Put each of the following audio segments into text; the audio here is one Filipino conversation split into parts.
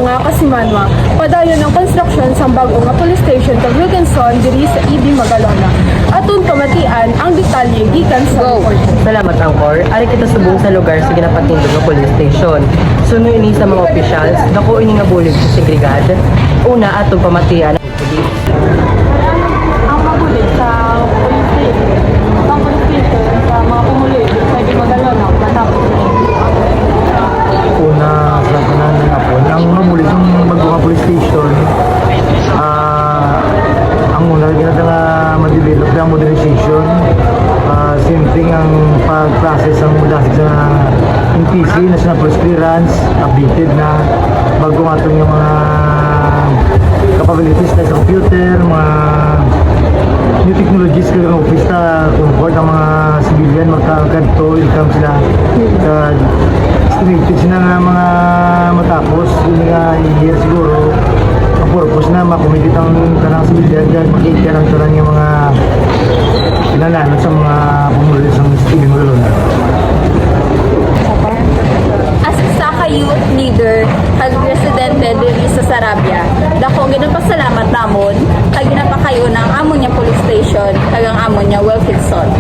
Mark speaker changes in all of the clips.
Speaker 1: nga kasimanwa, padayon ng konstruksyon sa bago nga police station kag Wilkinson diri sa EB Magalona. Aton pamatian ang detalye gikan sa report.
Speaker 2: Salamat, Angkor. Ari kita subong sa lugar sa ginapatindog nga police station. Suno ini sa mga officials, dako ini nga bulig sa segregad. Una, atong pamatian ang pulis.
Speaker 1: Ang mabulit sa police station sa mga pumuloy sa EB Magalona matapos
Speaker 3: Una sa kanan ng hapon, ang mabulis ng bagong police station, ang una ginata nga ma-develop na modernization, same thing ang pag-process ang mudasig sa NPC, National Police Clearance, updated na bagong atong yung mga capabilities na sa computer, mga new technologies kaya ng office na comfort ang mga civilian magkakanto, income sila estimated sila nga mga matapos yun nga year siguro ang purpose na makumidit ang kanang civilian dyan makikita ang tarang yung mga pinalanan sa mga pumulit sa Stephen Magalona.
Speaker 4: As sa ka-youth leader kag residente diri sa Sarabia, dako ginapasalamat namon kag ginapakayo ng amon niya police station kag ang amon niya Wilkinson.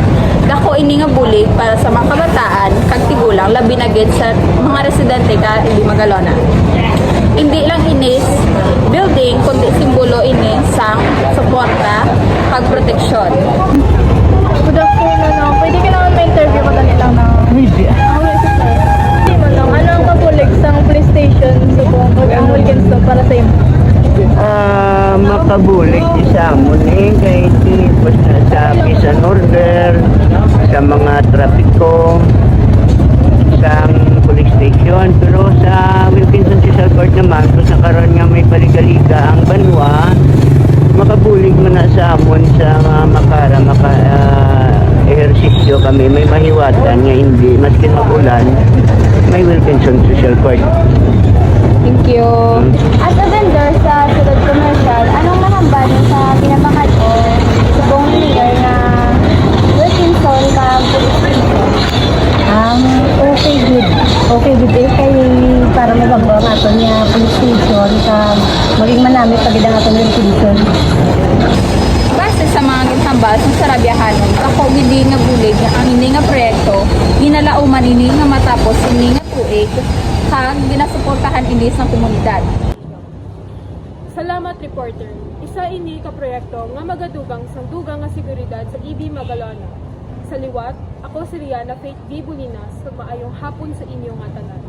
Speaker 4: Dako ini nga bulig para sa mga kabataan kag tigulang labi na gid sa mga residente ka EB Magalona. Hindi lang inis building kundi simbolo ini sang suporta kag proteksyon.
Speaker 1: Good afternoon. Pwede ka naman ma-interview ko dali lang ng
Speaker 2: Media.
Speaker 1: Hindi mo lang, ano ang mabulig sa police station sa buong ang Wilkinson para sa iyo?
Speaker 5: Makabulig isa mo ni kay tipos na sa peace and order sa mga trapiko sa police station, pero sa Wilkinson Social Court naman kung sa karon nga may paligaliga ang banwa, makabulig man na sa amon sa makara ehersisyo kami may mahiwatan nga hindi maski magulan may Wilkinson Social Court.
Speaker 4: Thank you.
Speaker 6: As a vendor sa Sulod Commercial, anong mahambal sa pinapakad o sa buong mayor na Wilkinson ka police station?
Speaker 7: Okay good. Okay good eh kay para mababaw ang ato niya police station ka maging manami pag ang ato ng Wilkinson.
Speaker 4: Base sa mga gitambal sa Sarabiahanon, ako hindi nga bulig ang ini nga proyekto, ginalauman ini nga matapos ini nga tuig, kag ginasuportahan ini sa komunidad.
Speaker 1: Salamat, reporter. Isa ini ka proyekto nga magadugang sang dugang nga seguridad sa EB Magalona. Sa liwat, ako si Rihanna Faith V. Bulinas, maayong hapon sa inyong nga tanan.